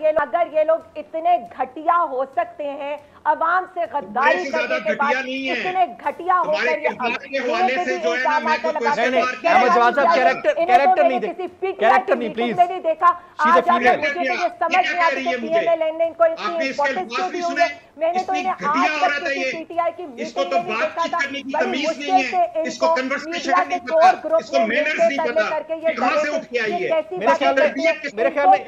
ये लोग इतने घटिया हो सकते हैं, अवाम से गद्दारी करने के बाद इतने घटिया होकर अहमद जवाद साहब कैरेक्टर नहीं प्लीज। नहीं देखा आज मुझे तो ये समझ नहीं आ रही है पीएमएलएन ने इनको इतनी इंपॉर्टेंस क्यों दी हुई है। मैंने तो इन्हें आज तक किसी पीटीआई की मीटिंग में नहीं देखा था। बड़ी मुश्किल से इनको मीडिया के कोर ग्रुप में करके ये मेरे ख्याल में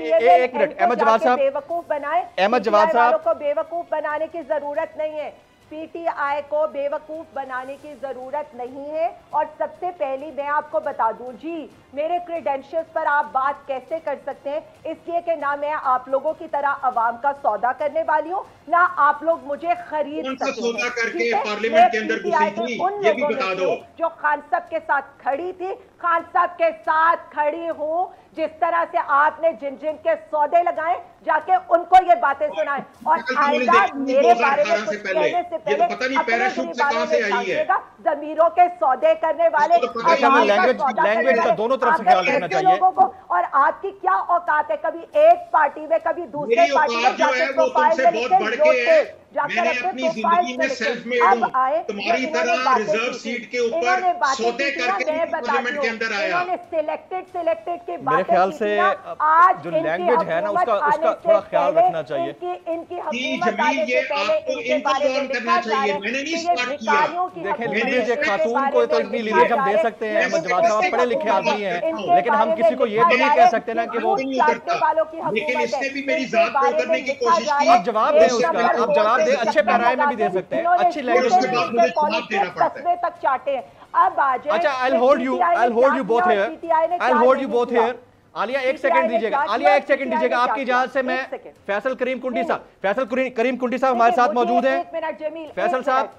एक मिनट अहमद जवाद साहब, बेवकूफ बनाए। अहमद जवाद साहब को बेवकूफ बनाने की जरूरत नहीं है, पीटीआई को बेवकूफ बनाने की जरूरत नहीं है। और सबसे पहली मैं आपको बता दूं जी, मेरे क्रेडेंशियल्स पर आप बात कैसे कर सकते हैं, इसलिए कि ना मैं आप लोगों की तरह अवाम का सौदा करने वाली हूं, ना आप लोग मुझे खरीद सकते हैं। पार्लियामेंट के अंदर उन लोगों जो खान साहब के साथ खड़ी थी, खान साहब के साथ खड़ी हूं। जिस तरह से आपने जिन जिन के सौदे लगाए, जाके उनको ये बातें सुनाएं। और आइंदा मेरे बारे में कुछ कहने से पहले जमीरों के सौदे करने वाले लैंग्वेज का दोनों तरफ से ख्याल रखना चाहिए लोगों को। और आपकी क्या औकात है, कभी एक पार्टी में कभी दूसरे पार्टी में जाके प्रोफाइल में मैंने अपनी जिंदगी में सेल्फ मेड हूं, तुम्हारी तरह रिजर्व सीट के ऊपर सौदे करके पार्लियामेंट के अंदर आया। सिलेक्टेड के मेरे ख्याल से आज जो लैंग्वेज है ना उसका थोड़ा ख्याल रखना चाहिए। जमील ये आपको इनको ऑन करना चाहिए, मैंने नहीं स्टार्ट किया। देखें लीडर खातून को तो इतनी लीडर हम दे सकते हैं, अहमद जवाद साहब पढ़े लिखे आदमी हैं, लेकिन हम किसी को ये तो नहीं कह सकते ना कि वो लेकिन इसने भी मेरी जात को उतरने की कोशिश की। आप जवाब दें उसका, आप जवाब दें, अच्छे पैराए में भी दे सकते हैं, अच्छी लैंग्वेज में तक चाटे। अब आ जाए, अच्छा I'll hold you both here। Alia एक सेकंड दीजिएगा, आलिया एक सेकंड दीजिएगा, आपकी इजाजत से मैं फैसल करीम कुंडी साहब हमारे साथ मौजूद हैं। फैसल साहब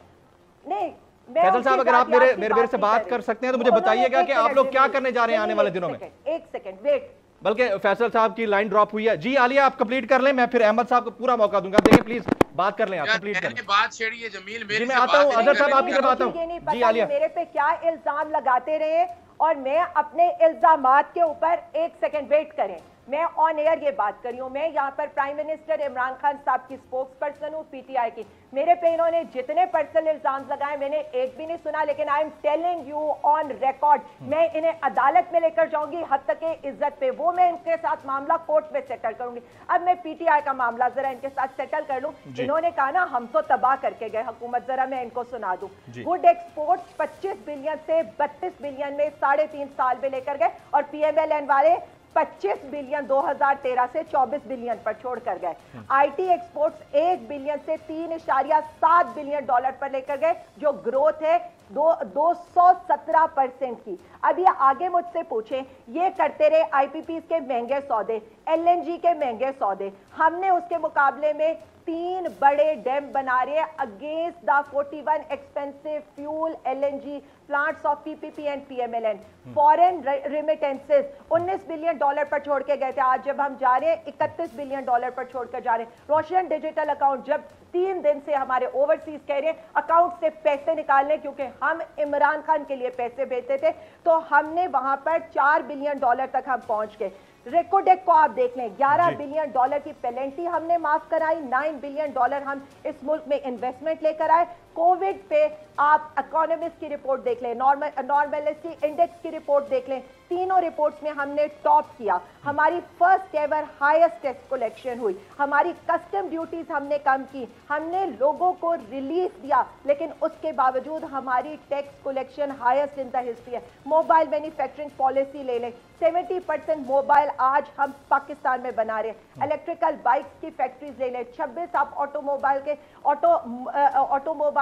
अगर आप मेरे से बात कर सकते हैं तो मुझे बताइएगा कि आप लोग क्या करने जा रहे हैं आने वाले दिनों में। एक सेकंड वेट, बल्कि फैसल साहब की लाइन ड्रॉप हुई है। जी आलिया आप कंप्लीट कर लें, मैं फिर अहमद साहब को पूरा मौका दूंगा। देखिए प्लीज बात कर लें, आप कंप्लीट कर लें। बात छेड़िए जमील, मेरे मैं आता हूं, अजहर साहब आपकी तरफ आता हूं। जी आलिया, मेरे पे क्या इल्जाम लगाते रहे और मैं अपने इल्जामात के ऊपर एक सेकंड वेट करें। मैं ऑन एयर ये बात कर रही हूँ, मैं यहाँ पर प्राइम मिनिस्टर इमरान खान साहब की स्पोक्स पर्सन हूँ पीटीआई की। मेरे पे इन्होंने जितने पर्सनल इल्जाम लगाए मैंने एक भी नहीं सुना, लेकिन I am telling you on record, मैं इन्हें अदालत में लेकर जाऊंगी हद तक के इज्जत पे, वो मैं इनके साथ मामला कोर्ट में सेटल करूंगी। अब मैं पीटीआई का मामला जरा इनके साथ सेटल कर लूं। इन्होंने कहा ना हम तो तबाह करके गए हुकूमत, जरा मैं इनको सुना दूं। गुड एक्सपोर्ट्स 25 बिलियन से 32 बिलियन में 3.5 साल में लेकर गए और पीएमएलएन वाले 25 बिलियन 2013 से 24 बिलियन पर छोड़कर गए। आईटी एक्सपोर्ट्स 1 बिलियन से 3.7 बिलियन डॉलर पर लेकर गए, जो ग्रोथ है 217% की। अब ये आगे मुझसे पूछें, ये करते रहे आईपीपीज के महंगे सौदे, एलएनजी के महंगे सौदे, हमने उसके मुकाबले में 3 बड़े डैम बना रहे हैं against the 41 expensive fuel LNG plants of PPP and PMLN. Foreign remittances 19 billion dollar पर छोड़ के गए थे, आज जब हम जा रहे हैं 31 बिलियन डॉलर पर छोड़कर जा रहे हैं। रोशन डिजिटल अकाउंट जब 3 दिन से हमारे ओवरसीज कह रहे हैं अकाउंट से पैसे निकालने, क्योंकि हम इमरान खान के लिए पैसे भेजते थे, तो हमने वहां पर 4 बिलियन डॉलर तक हम पहुंच गए। रेकोडेक को आप देख लें, 11 बिलियन डॉलर की पेनल्टी हमने माफ कराई, 9 बिलियन डॉलर हम इस मुल्क में इन्वेस्टमेंट लेकर आए। कोविड पे आप इकोनॉमिस्ट की रिपोर्ट देख लें, नॉर्मलिटी इंडेक्स की रिपोर्ट देख लें, तीनों रिपोर्ट्स में हमने टॉप किया। हमारी first ever highest tax collection हुई, हमारी कस्टम ड्यूटीज हमने कम की, हमने लोगों को रिलीफ दिया, लेकिन उसके बावजूद हमारी tax collection highest in the history है। मोबाइल मैन्युफैक्चरिंग पॉलिसी ले लें, 70% मोबाइल आज हम पाकिस्तान में बना रहे हैं। इलेक्ट्रिकल बाइक्स की फैक्ट्रीज ले लें, 26 आप ऑटोमोबाइल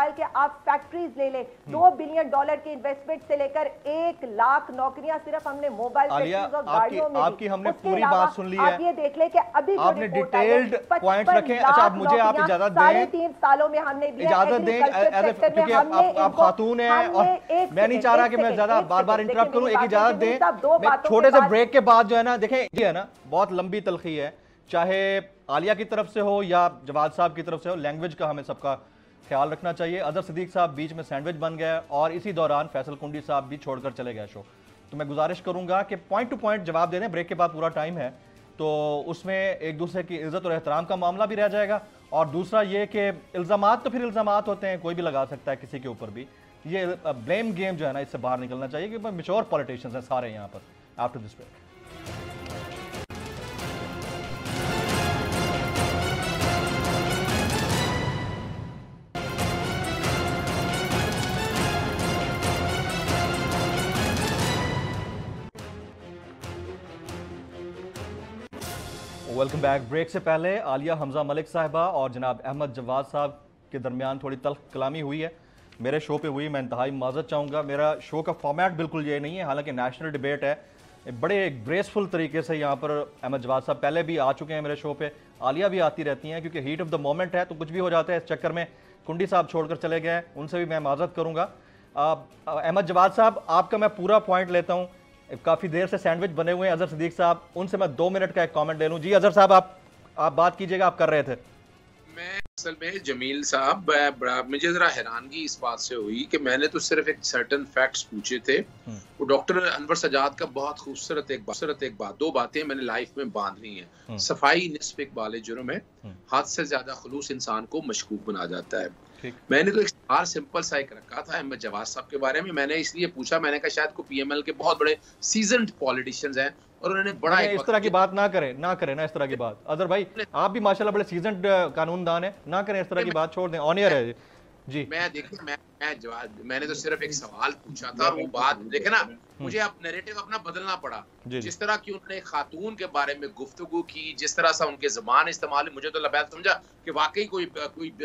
के आप फैक्ट्रीज ले लें, 2 बिलियन डॉलर की इन्वेस्टमेंट से लेकर 1 लाख नौकरियां सिर्फ हमने मोबाइल फैक्ट्रीज और गाड़ियों में आपकी हमने पूरी बात सुन ली है। आप ये देख लें कि अभी आपने डिटेल्ड पॉइंट्स रखे। अच्छा अब मुझे आप इजाजत दें, 3.5 सालों में हमने इजाजत दें, क्योंकि आप खातून हैं और मैं नहीं चाह रहा कि मैं ज्यादा बार-बार इंटरप्ट करूं। एक इजाजत दें, छोटे से ब्रेक के बाद जो है ना, देखें ये है ना बहुत लंबी तलखी है, चाहे आलिया की तरफ से हो या जवाद साहब की तरफ से हो, लैंग्वेज का हमें सबका ख्याल रखना चाहिए। अजहर सिद्दीक साहब बीच में सैंडविच बन गए और इसी दौरान फैसल कुंडी साहब भी छोड़कर चले गए शो। तो मैं गुजारिश करूंगा कि पॉइंट टू पॉइंट जवाब दे दें, ब्रेक के बाद पूरा टाइम है तो उसमें एक दूसरे की इज्जत और एहतराम का मामला भी रह जाएगा। और दूसरा ये कि इल्ज़ामात तो फिर इल्ज़ामात होते हैं, कोई भी लगा सकता है किसी के ऊपर भी। ये ब्लेम गेम जो है ना, इससे बाहर निकलना चाहिए कि मैच्योर पॉलिटिशियंस हैं सारे यहाँ पर। After this break welcome back. Break से पहले आलिया हमजा मलिक साहिबा और जनाब अहमद जवाद साहब के दरमियान थोड़ी तल्ख कलामी हुई है, मेरे शो पे हुई। मैं इंतहाई माजरत चाहूँगा, मेरा शो का फॉर्मेट बिल्कुल ये नहीं है, हालांकि नेशनल डिबेट है। बड़े ग्रेसफुल तरीके से यहाँ पर अहमद जवाद साहब पहले भी आ चुके हैं मेरे शो पे, आलिया भी आती रहती हैं, क्योंकि हीट ऑफ द मोमेंट है तो कुछ भी हो जाता है। इस चक्कर में कुंडी साहब छोड़कर चले गए, उनसे भी मैं माजरत करूँगा। अहमद जवाद साहब, आपका मैं पूरा पॉइंट लेता हूँ। काफ़ी देर से सैंडविच बने हुए हैं अजहर सिद्दीक साहब, उनसे मैं 2 मिनट का एक कमेंट ले लूँ। जी अजहर साहब, आप बात कीजिएगा, आप कर रहे थे। मैं असल में जमील साहब, मुझे जरा हैरानगी इस बात से हुई कि मैंने तो सिर्फ एक सर्टन फैक्ट्स पूछे थे। वो डॉक्टर अनवर सजाद का बहुत खूबसूरत एक बात, 2 बातें मैंने लाइफ में बांधनी है। सफाई निस्फ इकबाल जुर्म है, हद से ज्यादा खुलूस इंसान को मशकूक बना जाता है। मैंने तो एक सवाल सिंपल सा एक रखा था अहमद जवाद साहब के बारे में। मैंने इसलिए पूछा, मैंने कहा शायद को पीएमएल के बहुत बड़े सीजन्ड पॉलिटिशियंस हैं और उन्होंने बड़ा इस तरह की बात ना करें ना इस तरह की बात। अजहर भाई, आप भी माशाल्लाह बड़े सीजन्ड कानूनदान है, ना करें इस तरह की बात, छोड़ दें, ऑन एयर है जी। मैंने तो सिर्फ एक सवाल पूछा था और वो बात देखे ना, मुझे अब नैरेटिव अपना बदलना पड़ा। जिस तरह की उन्होंने खातून के बारे में गुफ्तगू की, जिस तरह से उनके ज़बान इस्तेमाल, मुझे तो लबैत समझा कि वाकई कोई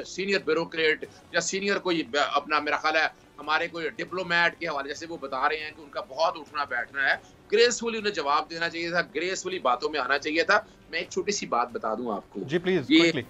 सीनियर ब्यूरोक्रेट या सीनियर कोई अपना, मेरा ख्याल है हमारे कोई डिप्लोमेट के हवाले, जैसे वो बता रहे हैं कि उनका बहुत उठना बैठना है। ग्रेसफुली उन्हें जवाब देना चाहिए था, ग्रेसफुली बातों में आना चाहिए था। मैं एक छोटी सी बात बता दूं आपको जी प्लीज।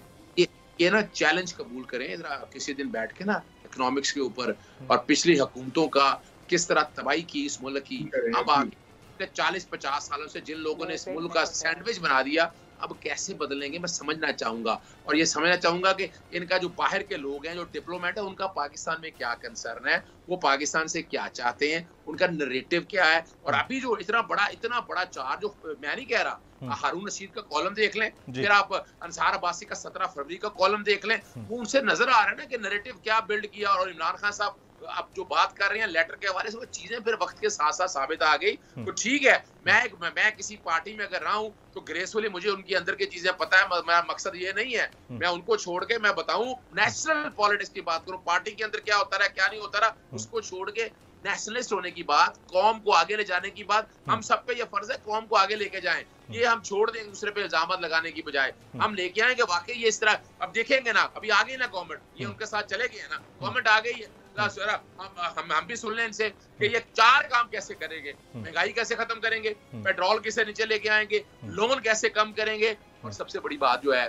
ये ना चैलेंज कबूल करें जरा किसी दिन बैठ के ना, इकोनॉमिक्स के ऊपर और पिछली हुकूमतों का किस तरह तबाही की इस मुल्क की। अब आगे 40-50 सालों से जिन लोगों ने इस मुल्क का सैंडविच बना दिया, अब कैसे बदलेंगे मैं समझना चाहूंगा। और ये समझना चाहूंगा कि इनका जो बाहर के लोग हैं, जो डिप्लोमेट है, उनका पाकिस्तान में क्या कंसर्न है, वो पाकिस्तान से क्या चाहते हैं, उनका नरेटिव क्या है। और अभी जो इतना बड़ा चार्ज, जो मैं नहीं कह रहा, हारून रशीद का कॉलम देख लें, फिर आप अंसार अब्बासी का 17 फरवरी का कॉलम देख लें, वो उनसे नजर आ रहा है ना कि नरेटिव क्या बिल्ड किया। और इमरान खान साहब अब जो बात कर रहे हैं लेटर के हवाले से, वो चीजें फिर वक्त के साथ साथ साबित आ गई। तो ठीक है, मैं किसी पार्टी में अगर रहा हूं तो ग्रेसफुली मुझे उनकी अंदर की चीजें पता है। मेरा मकसद ये नहीं है मैं उनको छोड़ के मैं बताऊं नेशनल पॉलिटिक्स की बात करूं, पार्टी के अंदर क्या होता रहा क्या नहीं होता रहा, उसको छोड़ के नेशनलिस्ट होने की बात, कौम को आगे ले जाने की बात, हम सब पे ये फर्ज है कौम को आगे लेके जाएं। ये हम छोड़ दें दूसरे पे इल्जाम लगाने की बजाय, हम लेके आएंगे वाकई ये इस तरह। अब देखेंगे ना, अभी आ गई ना गवर्नमेंट, ये उनके साथ चले गए ना, गवर्नमेंट आ गई है। हम भी सुन लें इनसे कि ये 4 काम कैसे करेंगे, महंगाई कैसे खत्म करेंगे, पेट्रोल कैसे नीचे लेके आएंगे, लोन कैसे कम करेंगे, और सबसे बड़ी बात जो है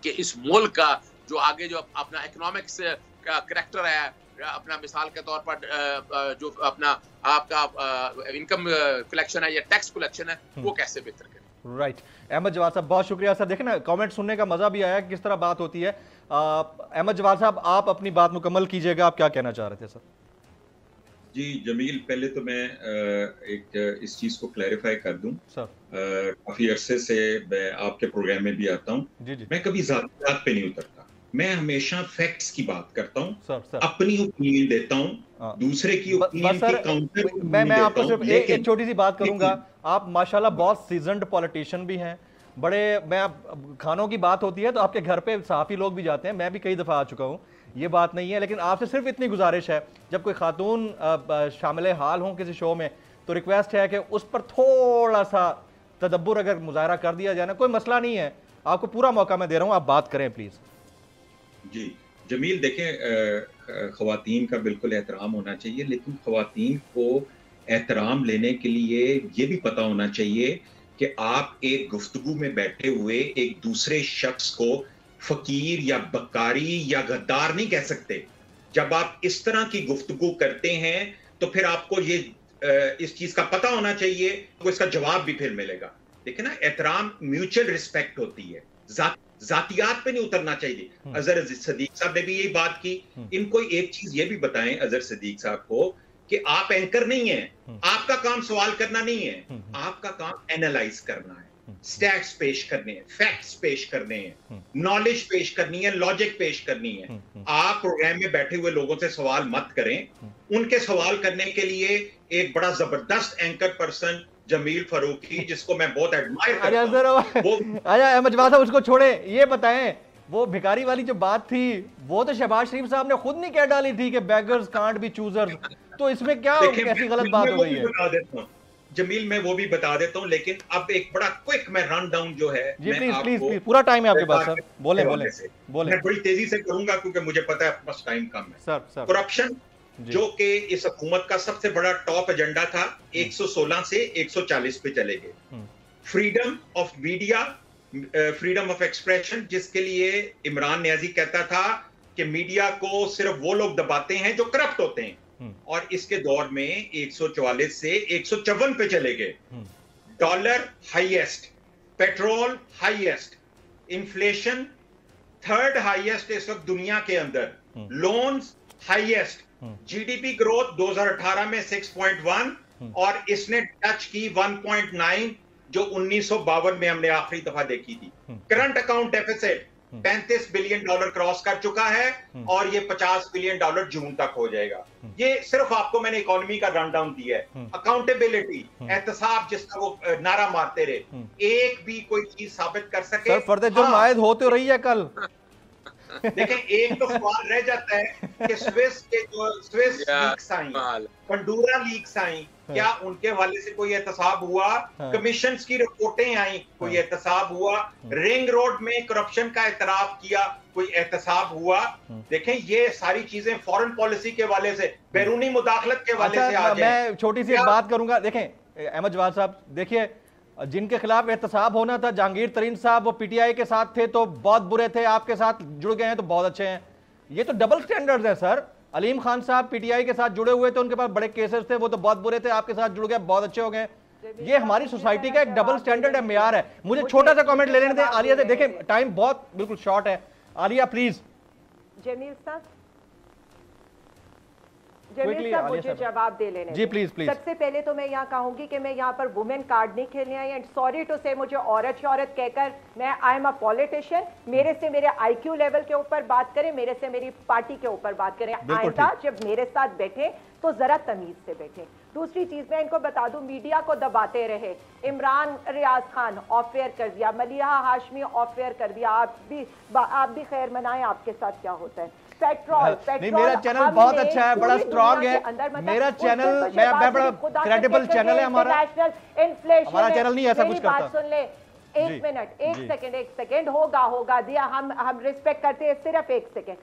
कि इस मुल्क का जो आगे जो अपना इकोनॉमिक्स का करैक्टर है, अपना मिसाल के तौर पर जो अपना आपका इनकम कलेक्शन है या टैक्स कलेक्शन है, वो कैसे बेहतर करें। राइट अहमद जवाद साहब, बहुत शुक्रिया सर। देखें ना, कमेंट सुनने का मजा भी आया, किस तरह बात होती है। अहमद जवाद साहब, आप अपनी बात मुकम्मल कीजिएगा, आप क्या कहना चाह रहे थे सर? जी जमील, पहले तो मैं एक इस चीज को क्लैरिफाई कर दूं सर। काफी अरसे से मैं आपके प्रोग्राम में भी आता हूं, मैं कभी जात पे नहीं उतरता, मैं हमेशा फैक्ट्स की बात करता हूं, अपनी ओपिनियन देता हूं, दूसरे की ओपिनियन के काउंटर मैं आपको सिर्फ एक छोटी सी बात करूंगा। आप माशाल्लाह बहुत सीजन्ड पॉलिटिशियन भी हैं, बड़े, मैं खानों की बात होती है तो आपके घर पे सहाफी लोग भी जाते हैं, मैं भी कई दफ़ा आ चुका हूँ, ये बात नहीं है। लेकिन आपसे सिर्फ इतनी गुजारिश है, जब कोई खातून शामिल हाल हों किसी शो में, तो रिक्वेस्ट है कि उस पर थोड़ा सा तदब्बुर अगर मुजाहरा कर दिया जाए ना, कोई मसला नहीं है, आपको पूरा मौका मैं दे रहा हूँ, आप बात करें प्लीज। जी जमील, देखें ख़वातीन का बिल्कुल एहतराम होना चाहिए, लेकिन ख़वातीन को एहतराम लेने के लिए ये भी पता होना चाहिए कि आप एक गुफ्तगू में बैठे हुए एक दूसरे शख्स को फकीर या बकारी या गद्दार नहीं कह सकते। जब आप इस तरह की गुफ्तगू करते हैं तो फिर आपको ये इस चीज का पता होना चाहिए, तो इसका जवाब भी फिर मिलेगा। देखिए ना, एहतराम म्यूचुअल रिस्पेक्ट होती है, जातियात पे नहीं उतरना चाहिए। अजहर सदीक साहब ने भी यही बात की। इनको एक चीज ये भी बताएं अजहर सदीक साहब को कि आप एंकर नहीं है, आपका काम सवाल करना नहीं है, आपका काम एनालाइज करना है, स्टैट्स पेश करने हैं, फैक्ट्स पेश करने हैं, नॉलेज पेश करनी है, लॉजिक पेश करनी है। आप प्रोग्राम में बैठे हुए लोगों से सवाल मत करें। उनके सवाल करने के लिए एक बड़ा जबरदस्त एंकर पर्सन जमील फारूकी, जिसको मैं बहुत एडमायर करता हूं। अहमद जवाद साहब उसको छोड़े, ये बताएं वो भिखारी वाली जो बात थी वो तो शहबाज शरीफ साहब ने खुद नहीं कह डाली थी कि बेगर्स कांट बी चूजर्स, तो इसमें क्या कैसी गलत बात हो गई है? जमील मैं वो भी बता देता हूं, लेकिन अब एक बड़ा क्विक मैं रन डाउन जो है, जी प्लीज पूरा टाइम है आपके पास सर, बोले मैं बड़ी तेजी से करूंगा क्योंकि मुझे पता है आपके पास टाइम कम है। सर करप्शन जो कि इस हुकूमत का सबसे बड़ा टॉप एजेंडा था, 116 से 140 पे चले गए। Freedom of media, freedom of expression, जिसके लिए इमरान नियाजी कहता था कि मीडिया को सिर्फ वो लोग दबाते हैं जो करप्ट होते हैं, और इसके दौर में 144 से 154 पे चले गए। Dollar highest, petrol highest, inflation third highest इस वक्त दुनिया के अंदर, लोन्स हाईएस्ट, जीडीपी ग्रोथ 2018 में 6.1 और इसने टच की 1.9 जो 1952 में हमने आखिरी दफा देखी थी। Current account deficit 35 billion dollar cross कर चुका है और ये 50 बिलियन डॉलर जून तक हो जाएगा। ये सिर्फ आपको मैंने इकोनॉमी का रन डाउन दिया है। अकाउंटेबिलिटी, एहतसाब जिसका वो नारा मारते रहे, एक भी कोई चीज साबित कर सके। सर फर्द जुर्म आयद होते रही है कल। देखें, एक तो सवाल रह जाता है कि स्विस लीक्स आई, पंडूरा लीक्स आई, क्या उनके हवाले से कोई एहतसाब हुआ? कमीशंस की रिपोर्टें आई, कोई एहतसाब हुआ? रिंग रोड में करप्शन का एतराफ किया, कोई एहतसाब हुआ? देखें, ये सारी चीजें फॉरेन पॉलिसी के हवाले से, बैरूनी मुदाखलत के हवाले से आ जाए। मैं छोटी सी एक बात करूंगा। देखें अहमद जवाद साहब, देखिए जिनके खिलाफ एहतसाब होना था, जहांगीर तरीन साहब वो पीटीआई के साथ थे तो बहुत बुरे थे, आपके साथ जुड़ गए हैं तो बहुत अच्छे हैं। ये तो डबल स्टैंडर्ड्स है सर। अलीम खान साहब पीटीआई के साथ जुड़े हुए थे, उनके पास बड़े केसेस थे, वो तो बहुत बुरे थे, आपके साथ जुड़ गए बहुत अच्छे हो गए। ये हमारी सोसाइटी का एक डबल स्टैंडर्ड है, मेयार है। मुझे छोटा सा कमेंट ले लेने दें आलिया से। देखें टाइम बहुत बिल्कुल शॉर्ट है। आलिया प्लीज। जमील साहब मुझे जवाब दे लेने जी प्लीज प्लीज। सबसे पहले तो मैं यहाँ कहूंगी कि मैं यहाँ पर वुमेन कार्ड नहीं खेलने आई, एंड सॉरी टू से मुझे औरत शौरत कहकर, मैं आई एम अ पॉलिटिशियन। मेरे से मेरे आईक्यू लेवल के ऊपर बात करें, मेरे से मेरी पार्टी के ऊपर बात करें। आइंदा जब मेरे साथ बैठे तो जरा तमीज से बैठे। दूसरी चीज मैं इनको बता दूं, मीडिया को दबाते रहे। इमरान रियाज खान ऑफ एयर कर दिया, मलिहा हाशमी ऑफ एयर कर दिया। आप भी खैर मनाएं, आपके साथ क्या होता है। पेट्रोल नहीं, मेरा चैनल बहुत अच्छा है, बड़ा स्ट्रांग है मेरा चैनल, मैं बड़ा क्रेडिबल चैनल है हमारा। हमारा चैनल नहीं ऐसा कुछ करता। सुन ले, एक मिनट, एक सेकंड होगा दिया, हम रिस्पेक्ट करते हैं, सिर्फ एक सेकंड।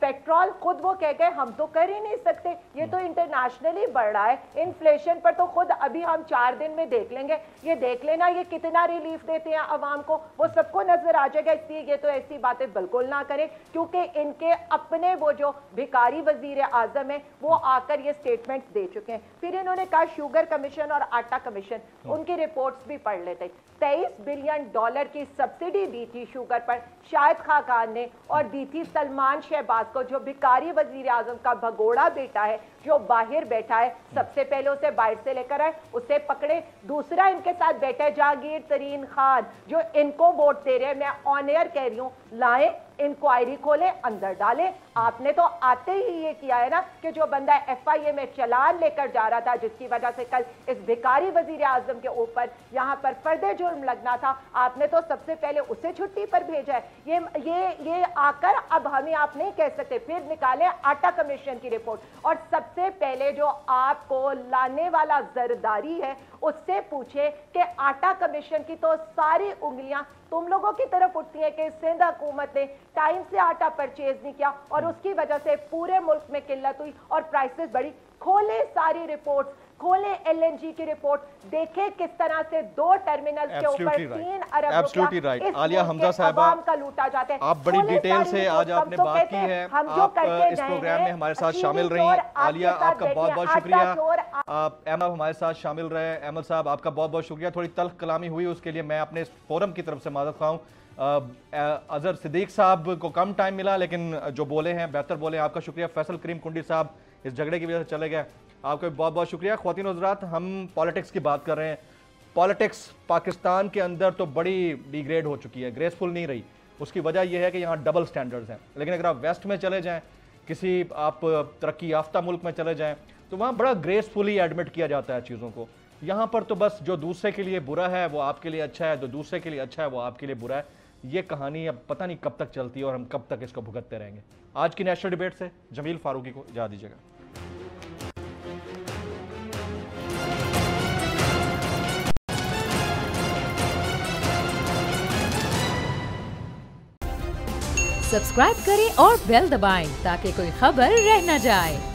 पेट्रोल खुद वो कह गए हम तो कर ही नहीं सकते, ये तो इंटरनेशनली बढ़ रहा है। इन्फ्लेशन पर तो खुद अभी हम 4 दिन में देख लेंगे, ये देख लेना ये कितना रिलीफ देते हैं अवाम को, वो सबको नजर आ जाएगा। इसलिए ये तो ऐसी बातें बिल्कुल ना करें, क्योंकि इनके अपने वो जो भिखारी वजीर आजम है वो आकर ये स्टेटमेंट्स दे चुके हैं। फिर इन्होंने कहा शुगर कमीशन और आटा कमीशन, उनकी रिपोर्ट्स भी पढ़ लेते। 23 बिलियन डॉलर की सब्सिडी दी थी शुगर पर शाहिद खान ने, और दी थी सलमान शहबाज को, जो भिखारी वजीर आजम का भगोड़ा बेटा है, जो बाहर बैठा है। सबसे पहले उसे बाहर से लेकर आए, उसे पकड़े। दूसरा इनके साथ बैठे जहांगीर तरीन खान, जो इनको वोट दे रहे हैं। मैं ऑन एयर कह रही हूँ, लाए इंक्वायरी खोले, अंदर डाले। आपने तो आते ही ये किया है ना कि जो बंदा FIA में चलान लेकर जा रहा था, जिसकी वजह से कल इस भिखारी वजीर आजम के ऊपर यहाँ पर फर्दे जुर्म लगना था, आपने तो सबसे पहले उसे छुट्टी पर भेजा है। ये आकर अब हमें आप नहीं कह सकते। फिर निकाले आटा कमीशन की रिपोर्ट, और सबसे पहले जो आपको लाने वाला जरदारी है उससे पूछे कि आटा कमीशन की तो सारी उंगलियां तुम लोगों की तरफ उठती है कि सिंध हुकूमत ने टाइम से आटा परचेज नहीं किया और उसकी वजह से पूरे मुल्क में किल्लत हुई और प्राइसेस बढ़ी। खोले सारी रिपोर्ट, खोले LNG की रिपोर्ट, देखे किस तरह से 2 टर्मिनल्स के ऊपर 3 अरब रुपया आलिया हमजा साहबा का लूटा जाता है। आप बड़ी डिटेल से आज आपने बात की है, आप इस प्रोग्राम में हमारे साथ शामिल रही। आलिया आपका बहुत बहुत शुक्रिया, आप अहमद हमारे साथ शामिल रहे। अहमद साहब आपका बहुत बहुत शुक्रिया। थोड़ी तल्ख कलामी हुई, उसके लिए मैं अपने फोरम की तरफ से माजरत खाऊं। अजहर सिद्दीक साहब को कम टाइम मिला, लेकिन जो बोले हैं बेहतर बोले, आपका शुक्रिया। फैसल करीम कुंडी साहब इस झगड़े की वजह से चले गए। आपका बहुत बहुत शुक्रिया। ख्वातीन और हज़रात, हम पॉलिटिक्स की बात कर रहे हैं। पॉलिटिक्स पाकिस्तान के अंदर तो बड़ी डिग्रेड हो चुकी है, ग्रेसफुल नहीं रही। उसकी वजह यह है कि यहाँ डबल स्टैंडर्ड्स हैं। लेकिन अगर आप वेस्ट में चले जाएं, किसी आप तरक्की याफ्ता मुल्क में चले जाएं, तो वहाँ बड़ा ग्रेसफुली एडमिट किया जाता है चीज़ों को। यहाँ पर तो बस जो दूसरे के लिए बुरा है वो आपके लिए अच्छा है, जो दूसरे के लिए अच्छा है वो आपके लिए बुरा है। ये कहानी अब पता नहीं कब तक चलती है और हम कब तक इसको भुगतते रहेंगे। आज की नेशनल डिबेट से जमील फारूकी को इजाज़त दीजिएगा। सब्सक्राइब करें और बेल दबाएं ताकि कोई खबर रह न जाए।